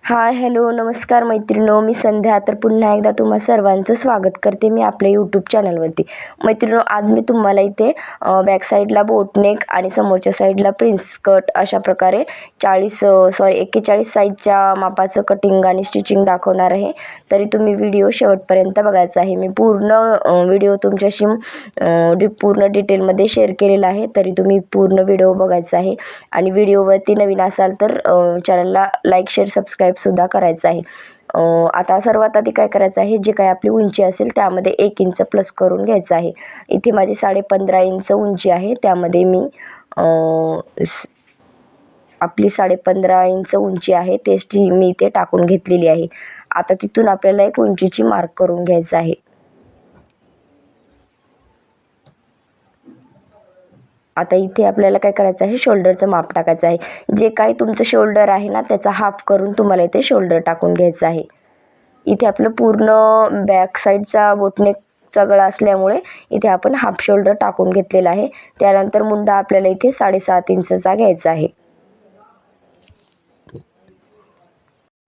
Hi hello नमस्कार मैत्रिणो, मी संध्या. तर पुन्हा एकदा तुम्हा सर्वांचं स्वागत करते मी आपल्या यूट्यूब चॅनलवरती. मैत्रिणो, आज मी तुम्हाला इथे बॅक साईडला बोटनेक आणि समोरच्या साईडला प्रिन्स कट अशा प्रकारे 41 साईजच्या मापाचं कटिंग आणि स्टिचिंग दाखवणार आहे. तरी तुम्ही व्हिडिओ शेवटपर्यंत बघायचा आहे. मी पूर्ण व्हिडिओ तुमच्याशी पूर्ण डिटेलमध्ये शेअर केलेला आहे, तरी तुम्ही पूर्ण व्हिडिओ बघायचा आहे. आणि व्हिडिओवरती नवीन असाल तर चॅनलला लाईक शेअर सबस्क्राईब सुद्धा करायचं आहे. आता सर्वात आधी काय करायचं आहे, जे काही आपली उंची असेल त्यामध्ये 1 इंच प्लस करून घ्यायचं आहे. इथे माझी 15.5 इंच उंची आहे, त्यामध्ये मी आपली 15.5 इंच उंची आहे तेच मी इथे टाकून घेतलेली आहे. आता तिथून आपल्याला एक उंचीची मार्क करून घ्यायचं आहे. आता इथे आपल्याला काय करायचं आहे, शोल्डरचं माप टाकायचं आहे. जे काही तुमचं शोल्डर आहे ना, त्याचा हाफ करून तुम्हाला इथे शोल्डर टाकून घ्यायचं आहे. इथे आपलं पूर्ण बॅक साईडचा बोटनेकचा गळा असल्यामुळे इथे आपण हाफ शोल्डर टाकून घेतलेला आहे. त्यानंतर मुंडा आपल्याला इथे 7.5 इंचचा घ्यायचा आहे.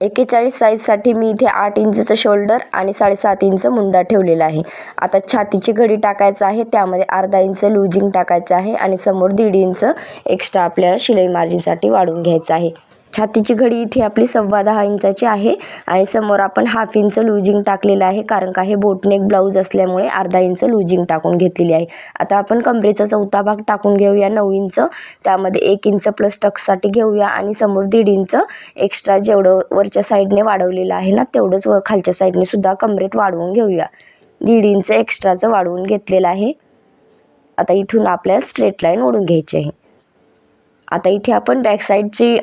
41 साईजसाठी मी इथे 8 इंचचं शोल्डर आणि 7.5 इंच मुंडा ठेवलेला आहे. आता छातीची घडी टाकायचं आहे, त्यामध्ये अर्धा इंच लूजिंग टाकायचं आहे आणि समोर 1.5 इंच एक्स्ट्रा आपल्याला शिलाई मार्जिनसाठी वाढवून घ्यायचं आहे. छातीची घडी इथे आपली 10.25 इंचाची आहे आणि समोर आपण हाफ इंच लूजिंग टाकलेलं आहे, कारण का हे बोटनेक ब्लाऊज असल्यामुळे अर्धा इंच लूजिंग टाकून घेतलेली आहे. आता आपण कमरेचा चौथा भाग टाकून घेऊया 9 इंच, त्यामध्ये 1 इंच प्लस टक्ससाठी घेऊया आणि समोर 1.5 इंच एक्स्ट्रा जेवढं वरच्या साईडने वाढवलेलं आहे ना, तेवढंच खालच्या साईडने सुद्धा कमरेत वाढवून घेऊया. 1.5 इंच एक्स्ट्राचं वाढवून घेतलेलं आहे. आता इथून आपल्याला स्ट्रेट लाईन ओढून घ्यायची आहे. आता इथे आपण बॅक साईडची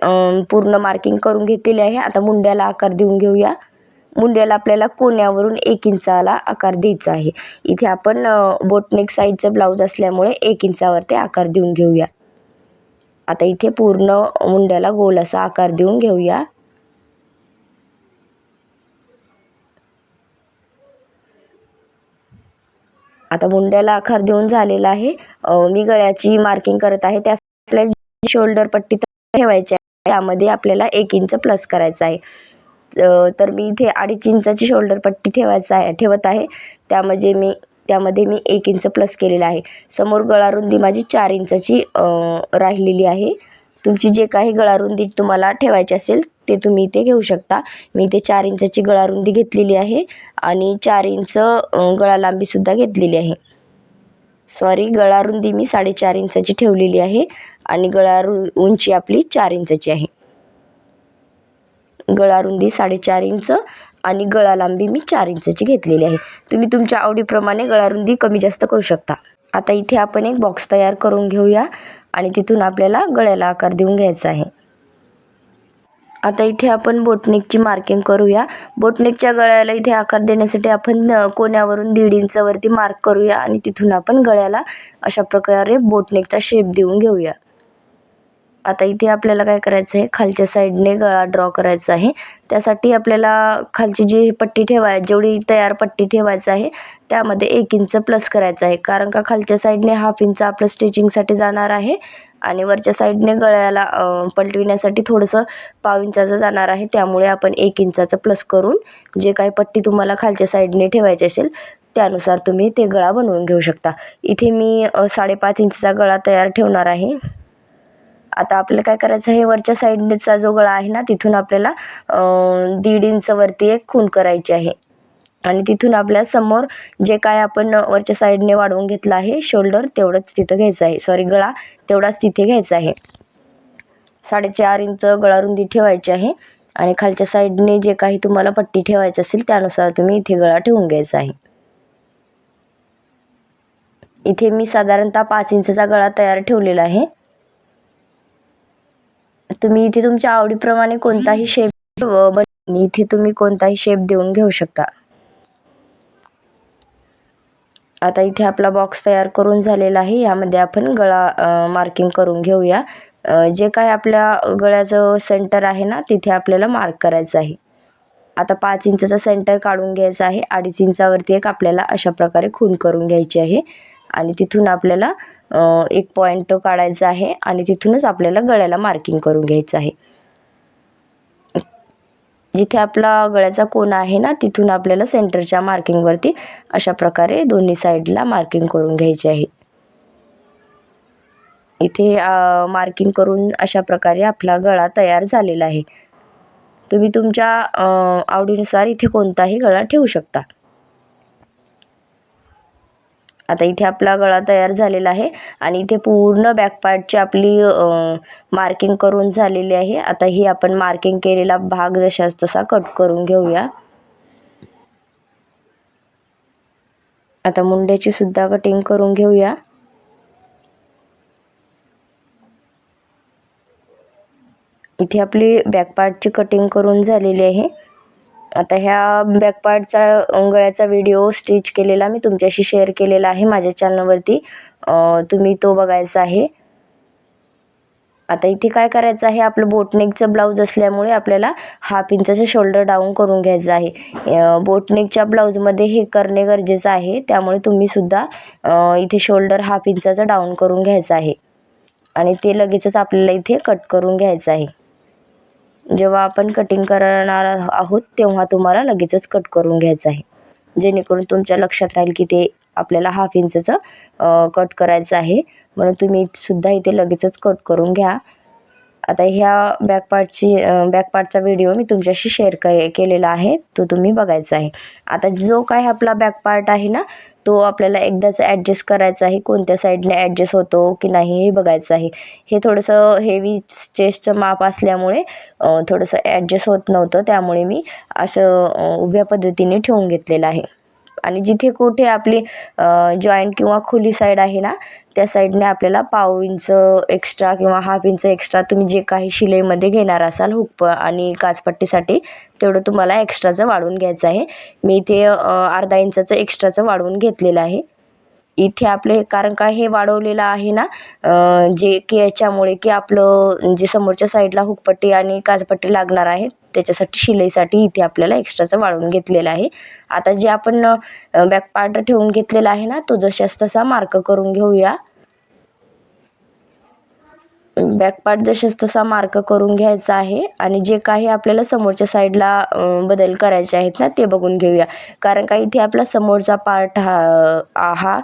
पूर्ण मार्किंग करून घेतलेली आहे. आता मुंड्याला आकार देऊन घेऊया. मुंड्याला आपल्याला कोण्यावरून 1 इंचाला आकार द्यायचा आहे. इथे आपण बोटनेक साईडचं ब्लाऊज असल्यामुळे 1 इंचावरती आकार देऊन घेऊया. आता इथे पूर्ण मुंड्याला गोल असा आकार देऊन घेऊया. आता मुंड्याला आकार देऊन झालेला आहे. मी गळ्याची मार्किंग करत आहे. त्या शोल्डर पट्टी ठेवायची आहे, त्यामध्ये आपल्याला 1 इंच प्लस करायचं आहे. तर मी इथे 2.5 इंचाची शोल्डर पट्टी ठेवत आहे. त्यामध्ये मी 1 इंच प्लस केलेला आहे. समोर गळारुंदी माझी 4 इंचाची राहिलेली आहे. तुमची जे काही गळारुंदी तुम्हाला ठेवायची असेल ते तुम्ही इथे घेऊ शकता. मी इथे 4 इंचाची गळारुंदी घेतलेली आहे आणि 4 इंच गळा लांबीसुद्धा घेतलेली आहे. गळारुंदी मी 4.5 इंचाची ठेवलेली आहे आणि उंची आपली 4 इंचाची आहे. गळारुंदी 4.5 इंच आणि गळा लांबी मी 4 इंचाची घेतलेली आहे. तुम्ही तुमच्या आवडीप्रमाणे गळारुंदी कमी जास्त करू शकता. आता इथे आपण एक बॉक्स तयार करून घेऊया आणि तिथून आपल्याला गळ्याला आकार देऊन घ्यायचा आहे. आता इथे आपण बोटनेकची मार्किंग करूया. बोटनेकच्या गळ्याला इथे आकार देण्यासाठी आपण कोण्यावरून 1.5 इंचावरती मार्क करूया आणि तिथून आपण गळ्याला अशा प्रकारे बोटनेकचा शेप देऊन घेऊया. आता इथे आपल्याला काय करायचं आहे, खालच्या साईडने गळा ड्रॉ करायचा आहे. त्यासाठी आपल्याला खालची जी पट्टी जेवढी तयार पट्टी ठेवायचं आहे त्यामध्ये 1 इंच प्लस करायचं आहे, कारण का खालच्या साईडने हाफ इंच आपलं स्टिचिंगसाठी जाणार आहे आणि वरच्या साईडने गळ्याला पलटविण्यासाठी थोडंसं पाव इंचाचं जाणार आहे. त्यामुळे आपण 1 इंचाचं प्लस करून जे काही पट्टी तुम्हाला खालच्या साईडने ठेवायची असेल त्यानुसार तुम्ही ते गळा बनवून घेऊ शकता. इथे मी 5.5 इंचचा गळा तयार ठेवणार आहे. आता आपल्याला काय करायचं आहे, वरच्या साईडचा जो गळा आहे ना, तिथून आपल्याला 1.5 इंचवरती एक खूण करायची आहे आणि तिथून आपल्या समोर जे काय आपण वरच्या साईडने वाढवून घेतलं आहे शोल्डर, तेवढंच तिथं घ्यायचं आहे. गळा तेवढाच तिथे घ्यायचा आहे. 4.5 इंच गळारुंदी ठेवायची आहे आणि खालच्या साईडने जे काही तुम्हाला पट्टी ठेवायची असेल त्यानुसार तुम्ही इथे गळा ठेवून घ्यायचा आहे. इथे मी साधारणतः 5 इंचचा गळा तयार ठेवलेला आहे. तुम्ही इथे तुमच्या आवडीप्रमाणे कोणताही शेप देऊन घेऊ शकता. आता इथे आपला बॉक्स तयार करून झालेला आहे. यामध्ये आपण गळा मार्किंग करून घेऊया. जे काय आपल्या गळ्याचं सेंटर आहे ना, तिथे आपल्याला मार्क करायचं आहे. आता 5 इंचचा सेंटर काढून घ्यायचा आहे. 2.5 इंचावरती एक आपल्याला अशा प्रकारे खूण करून घ्यायची आहे आणि तिथून आपल्याला एक पॉईंट काढायचा आहे आणि तिथूनच आपल्याला गळ्याला मार्किंग करून घ्यायचं आहे. जिथे आपला गळ्याचा कोन आहे ना तिथून आपल्याला सेंटरच्या मार्किंगवरती अशा प्रकारे दोन्ही साईडला मार्किंग करून घ्यायचे आहे. इथे मार्किंग करून अशा प्रकारे आपला गळा तयार झालेला आहे. तुम्ही तुमच्या आवडीनुसार इथे कोणताही गळा ठेवू शकता. आता इथे आपला गळा तयार झालेला आहे आणि इथे पूर्ण बॅक पार्टची आपली मार्किंग करून झालेली आहे. आता ही आपण मार्किंग केलेला भाग जशास तसा कट करून घेऊया. आता मुंड्याची सुद्धा कटिंग करून घेऊया. इथे आपली बॅक पार्टची कटिंग करून झालेली आहे. आता ह्या बॅक पार्टचा गळ्याचा व्हिडिओ स्टिच केलेला मी तुमच्याशी शेअर केलेला आहे माझ्या चॅनलवरती, तुम्ही तो बघायचा आहे. आता इथे काय करायचं आहे, आपलं बोटनेकचं ब्लाऊज असल्यामुळे आपल्याला 1/2 इंचाचं शोल्डर डाऊन करून घ्यायचं आहे. बोटनेकच्या ब्लाऊजमध्ये हे करणे गरजेचं आहे, त्यामुळे तुम्ही सुद्धा इथे शोल्डर 1/2 इंचाचं डाऊन करून घ्यायचं आहे आणि ते लगेचच आपल्याला इथे कट करून घ्यायचं आहे. जेव्हा आपण कटिंग करणार आहोत तेव्हा तुम्हाला लगेचच कट करून घ्यायचं आहे, जेणेकरून तुमच्या लक्षात राहील की ते आपल्याला 1/2 इंचाचं कट करायचं आहे, म्हणून तुम्ही सुद्धा इथे लगेचच कट करून घ्या. आता ह्या बॅक पार्टचा व्हिडिओ मी तुमच्याशी शेअर केलेला आहे, तो तुम्ही बघायचा आहे. आता जो काय आपला बॅक पार्ट आहे ना तो आपल्याला एकदाच ॲडजस्ट करायचा आहे, कोणत्या साईडने ॲडजस्ट होतो की नाही हे बघायचं आहे. हे थोडंसं हेवी चेस्टचं माप असल्यामुळे थोडंसं ॲडजस्ट होत नव्हतं, त्यामुळे मी असं उभ्या पद्धतीने ठेवून घेतलेलं आहे. आणि जिथे कुठे आपली जॉईंट किंवा खुली साईड आहे ना त्या साईडने आपल्याला 1/2 इंच एक्स्ट्रा किंवा 1/2 इंच एक्स्ट्रा तुम्ही जे काही शिलाईमध्ये घेणार असाल हुक आणि काचपट्टीसाठी तेवढं तुम्हाला एक्स्ट्राचं वाढवून घ्यायचं आहे. मी इथे अर्धा इंचाचं एक्स्ट्राचं वाढवून घेतलेलं आहे. इथे आपले कारण का हे वाढवलेलं आहे ना जे की याच्यामुळे की आपलं जे समोरच्या साईडला हुकपट्टी आणि काचपट्टी लागणार आहे त्याच्यासाठी शिलाईसाठी इथे आपल्याला एक्स्ट्राचं वाढवून घेतलेलं आहे. आता जे आपण बॅक पार्ट ठेवून घेतलेला आहे ना तो जशास तसा मार्क करून घेऊया. बॅक पार्ट जशास तसा मार्क करून घ्यायचा आहे आणि जे काही आपल्याला समोरच्या साईडला बदल करायचे आहेत ना ते बघून घेऊया. कारण का इथे आपला समोरचा पार्ट हा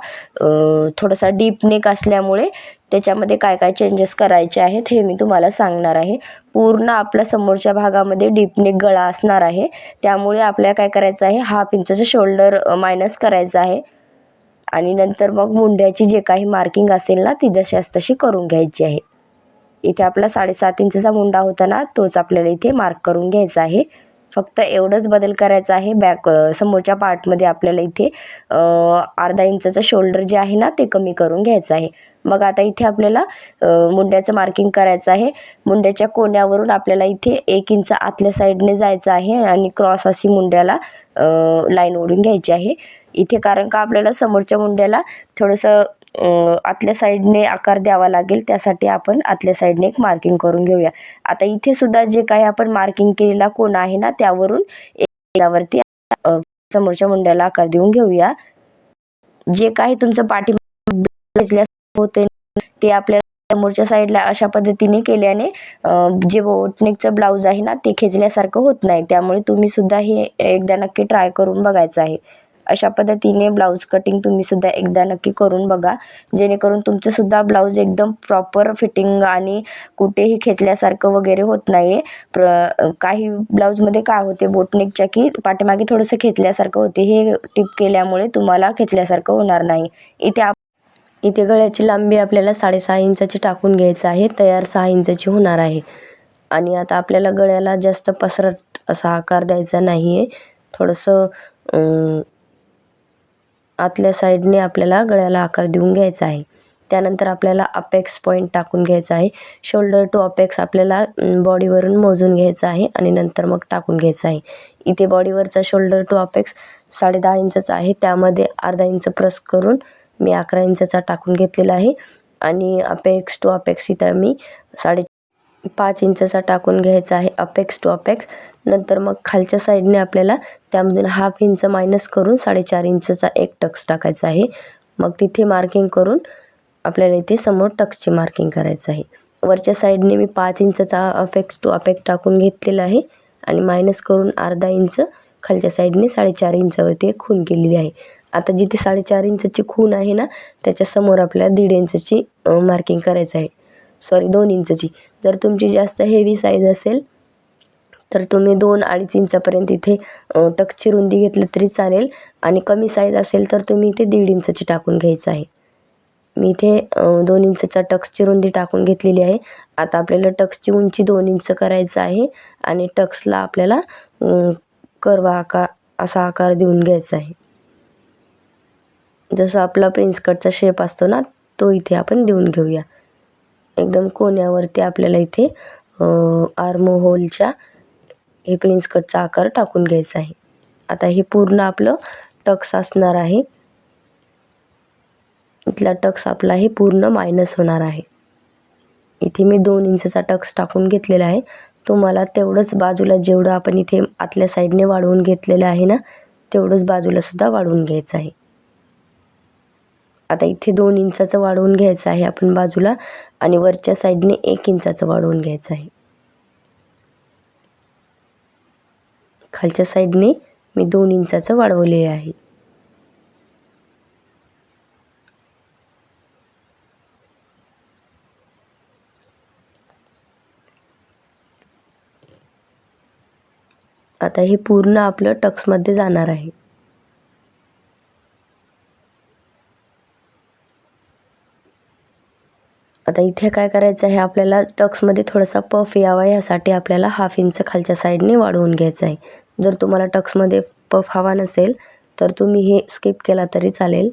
थोडासा डीप नेक असल्यामुळे त्याच्यामध्ये काय काय चेंजेस करायचे आहेत हे मी तुम्हाला सांगणार आहे. पूर्ण आपल्या समोरच्या भागामध्ये डीप नेक गळा असणार आहे, त्यामुळे आपल्याला काय करायचं आहे 1/2 इंचाचं शोल्डर मायनस करायचं आहे आणि नंतर मग मुंड्याची जे काही मार्किंग असेल ना ती जशास तशी करून घ्यायची आहे. इथे आपला 7.5 इंचचा मुंडा होता ना तोच आपल्याला इथे मार्क करून घ्यायचा आहे. फक्त एवढंच बदल करायचा आहे. समोरच्या पार्टमध्ये आपल्याला इथे अर्धा इंचाचं शोल्डर जे आहे ना ते कमी करून घ्यायचं आहे. मग आता इथे आपल्याला मुंड्याचं मार्किंग करायचं आहे. मुंड्याच्या कोण्यावरून आपल्याला इथे 1 इंच आतल्या साईडने जायचं आहे आणि क्रॉस अशी मुंड्याला लाईन ओढून घ्यायची आहे. इथे कारण का आपल्याला समोरच्या मुंड्याला थोडंसं आतल्या साईडने आकार द्यावा लागेल, त्यासाठी आपण आतल्या साईडने एक मार्किंग करून घेऊया. आता इथे सुद्धा जे काही आपण मार्किंग केलेला कोन आहे ना त्यावरून यावरती समोरच्या मुंड्याला आकार देऊन घेऊया. जे काही तुमचं पाठीमागे होते ते आपल्याला समोरच्या साईडला अशा पद्धतीने केल्याने जे बोटनेकचं ब्लाऊज आहे ना ते खेचल्यासारखं होत नाही, त्यामुळे तुम्ही सुद्धा हे एकदा नक्की ट्राय करून बघायचं आहे. अशा पद्धतीने ब्लाऊज कटिंग तुम्ही सुद्धा एकदा नक्की करून बघा, जेणेकरून तुमचं सुद्धा ब्लाऊज एकदम प्रॉपर फिटिंग आणि कुठेही खेचल्यासारखं वगैरे होत नाही. काही ब्लाऊजमध्ये काय होते बोटनेकच्या की पाठीमागे थोडंसं खेचल्यासारखं होते, हे टिप केल्यामुळे तुम्हाला खेचल्यासारखं होणार नाही. इथे गळ्याची लांबी आपल्याला 6.5 इंचाची टाकून घ्यायचं आहे, तयार 6 इंचाची होणार आहे. आणि आता आपल्याला गळ्याला जास्त पसरट असा आकार द्यायचा नाही आहे. थोडंसं आतल्या साईडने आपल्याला गळ्याला आकार देऊन घ्यायचा आहे. त्यानंतर आपल्याला अपेक्स पॉईंट टाकून घ्यायचा आहे. शोल्डर टू अपेक्स आपल्याला बॉडीवरून मोजून घ्यायचं आहे आणि नंतर मग टाकून घ्यायचं आहे. इथे बॉडीवरचा शोल्डर टू अपेक्स 10.5 इंचाचा आहे, त्यामध्ये अर्धा इंच प्लस करून मी 11 इंचाचा टाकून घेतलेला आहे आणि अपेक्स टू अपेक्स इथं मी 5.5 इंचाचा टाकून घ्यायचा आहे अपेक्स टू अपेक्स. नंतर मग खालच्या साईडने आपल्याला त्यामधून 1/2 इंच मायनस करून 4.5 इंचाचा एक टक्स टाकायचा आहे. मग तिथे मार्किंग करून आपल्याला इथे समोर टक्सची मार्किंग करायचं आहे. वरच्या साईडने मी 5 इंचाचा अपेक्स टू अपेक्स टाकून घेतलेला आहे आणि मायनस करून अर्धा इंच खालच्या साईडने 4.5 इंचावरती एक खूण केलेली आहे. आता जिथे 4.5 इंचाची खूण आहे ना, त्याच्यासमोर आपल्याला 1.5 इंचाची मार्किंग करायचं आहे. 2 इंचाची. जर तुमची जास्त हेवी साईज असेल तर तुम्ही 2-2.5 इंचापर्यंत इथे टक्सची रुंदी घेतली तरी चालेल, आणि कमी साईज असेल तर तुम्ही इथे 1.5 इंचाची टाकून घ्यायचं आहे. मी इथे 2 इंचच्या टक्सची रुंदी टाकून घेतलेली आहे. आता आपल्याला टक्सची उंची 2 इंच करायचं आहे आणि टक्सला आपल्याला कर्व आकार असा आकार देऊन घ्यायचा आहे. जसं आपला प्रिन्स कटचा शेप असतो ना, तो इथे आपण देऊन घेऊया. एकदम कोण्यावरती आपल्याला इथे आर्म होलच्या हे प्रिन्स कटचा आकार टाकून घ्यायचा आहे. आता हे पूर्ण आपलं टक्स असणार आहे. इथला टक्स आपला हे पूर्ण मायनस होणार आहे. इथे मी 2 इंचचा टक्स टाकून घेतलेला आहे. तुम्हाला तेवढंच बाजूला जेवढं आपण इथे आतल्या साईडने वाढवून घेतलेलं आहे ना, तेवढंच बाजूला सुद्धा वाढवून घ्यायचं आहे. आता इथे 2 इंचाचं वाढवून घ्यायचं आहे आपण बाजूला, आणि वरच्या साईडने 1 इंचाचं वाढवून घ्यायचं आहे. खालच्या साईडने मी 2 इंचाचं वाढवलेले आहे. आता हे पूर्ण आपलं टक्समध्ये जाणार आहे. आता इथे काय करायचं आहे, आपल्याला टक्समध्ये थोडासा पफ यावा यासाठी आपल्याला 1/2 इंच खालच्या साईडने वाढवून घ्यायचं आहे. जर तुम्हाला टक्समध्ये पफ हवा नसेल तर तुम्ही हे स्किप केला तरी चालेल.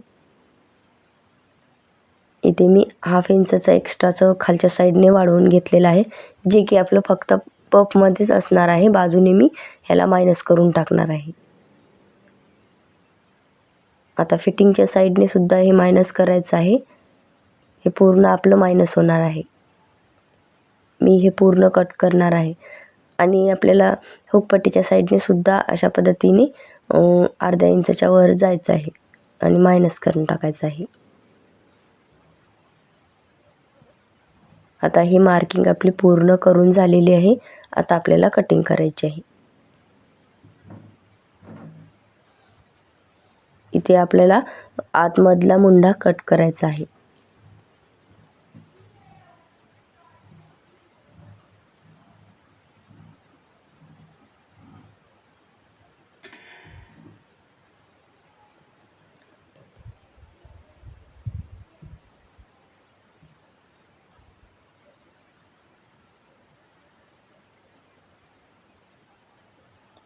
इथे मी 1/2 इंचचं एक्स्ट्राचं खालच्या साईडने वाढवून घेतलेलं आहे, जे की आपलं फक्त पफमध्येच असणार आहे. बाजूने मी ह्याला मायनस करून टाकणार आहे. आता फिटिंगच्या साईडने सुद्धा हे मायनस करायचं आहे. हे पूर्ण आपलं मायनस होणार आहे. मी हे पूर्ण कट करणार आहे. आणि आपल्याला हुकपट्टीच्या साईडने सुद्धा अशा पद्धतीने अर्ध्या इंचाच्या वर जायचं आहे आणि मायनस करून टाकायचं आहे. आता ही मार्किंग आपली पूर्ण करून झालेली आहे. आता आपल्याला कटिंग करायची आहे. इथे आपल्याला आतमधला मुंडा कट करायचा आहे.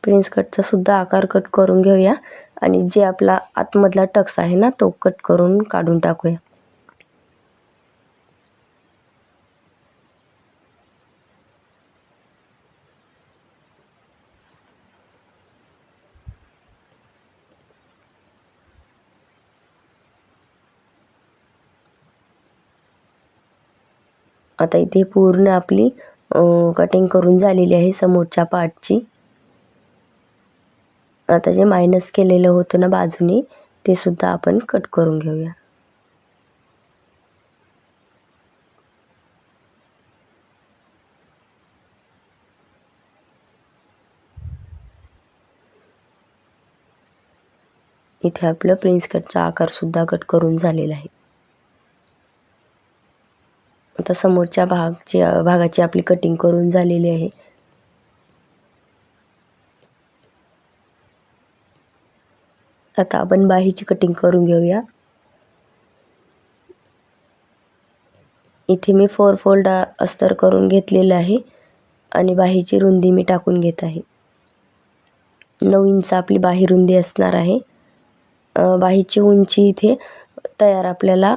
प्रिन्स कटचा सुद्धा आकार कट करून घेऊया, आणि जे आपला आतमधला टक्स आहे ना, तो कट करून काढून टाकूया. आता इथे पूर्ण आपली कटिंग करून झालेली आहे समोरच्या पार्टची. आता जे मायनस केलेलं होतं ना बाजूने, ते सुद्धा आपण कट करून घेऊया. इथे आपलं प्रिन्स कटचा आकार सुद्धा कट करून झालेला आहे. आता समोरच्या भागाची आपली कटिंग करून झालेली आहे. आता आपण बाहीची कटिंग करून घेऊया. इथे मी 4 फोल्ड अस्तर करून घेतलेलं आहे आणि बाहीची रुंदी मी टाकून घेत आहे. 9 इंच आपली बाही रुंदी असणार आहे. बाहीची उंची इथे तयार आपल्याला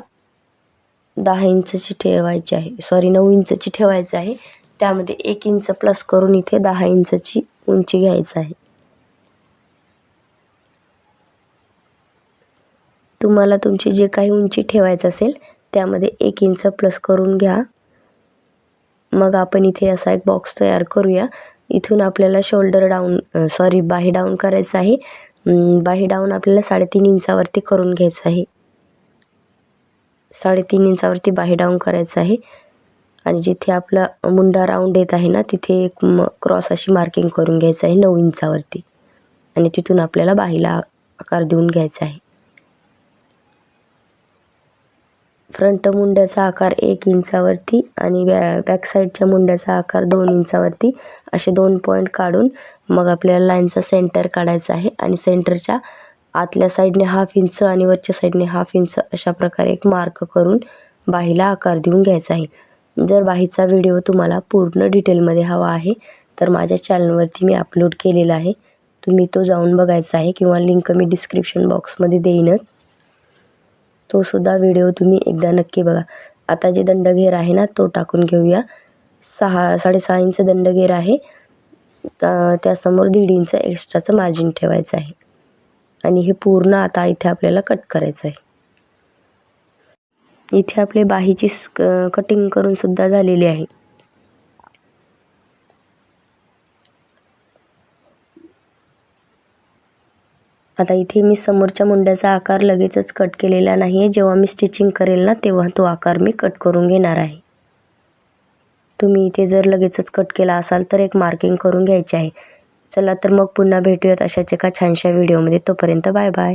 10 इंचची ठेवायची आहे. 9 इंचची ठेवायची आहे. त्यामध्ये 1 इंच प्लस करून इथे 10 इंचची उंची घ्यायची आहे. तुम्हाला तुमची जे काही उंची ठेवायचं असेल त्यामध्ये 1 इंच प्लस करून घ्या. मग आपण इथे असा एक बॉक्स तयार करूया. इथून आपल्याला बाही डाऊन करायचं आहे. बाही डाऊन आपल्याला 3.5 इंचावरती करून घ्यायचं आहे. 3.5 इंचावरती बाही डाऊन करायचं आहे. आणि जिथे आपला मुंडा राऊंड येत आहे ना तिथे एक क्रॉस अशी मार्किंग करून घ्यायचं आहे 9 इंचावरती आणि तिथून आपल्याला बाहीला आकार देऊन घ्यायचा आहे. फ्रंट मुंड्याचा आकार 1 इंचावरती आणि बॅक साईडच्या मुंड्याचा आकार 2 इंचावरती असे 2 पॉईंट काढून मग आपल्याला लाईनचा सेंटर काढायचा आहे आणि सेंटरच्या आतल्या साईडने 1/2 इंच आणि वरच्या साईडने 1/2 इंच अशा प्रकारे एक मार्क करून बाहीला आकार देऊन घ्यायचा आहे. जर बाहीचा व्हिडिओ तुम्हाला पूर्ण डिटेलमध्ये हवा आहे तर माझ्या चॅनलवरती मी अपलोड केलेला आहे, तुम्ही तो जाऊन बघायचा आहे किंवा लिंक मी डिस्क्रिप्शन बॉक्समध्ये देईनच. तो सुद्धा व्हिडिओ तुम्ही एकदा नक्की बघा. आता जे दंडघेर आहे ना तो टाकून घेऊया. 6.5 इंच दंडघेर आहे, त्यासमोर 1.5 इंच एक्स्ट्राचं मार्जिन ठेवायचं आहे आणि हे पूर्ण आता इथे आपल्याला कट करायचं आहे. इथे आपले बाहीची कटिंग करून सुद्धा झालेली आहे. आता इथे मी समोरच्या मुंड्याचा आकार लगेचच कट केलेला नाही आहे, जेव्हा मी स्टिचिंग करेल ना तेव्हा तो आकार मी कट करून घेणार आहे. तुम्ही इथे जर लगेचच कट केला असाल तर एक मार्किंग करून घ्यायची आहे. चला तर मग पुन्हा भेटूयात अशाच एका छानशा व्हिडिओमध्ये. तोपर्यंत बाय बाय.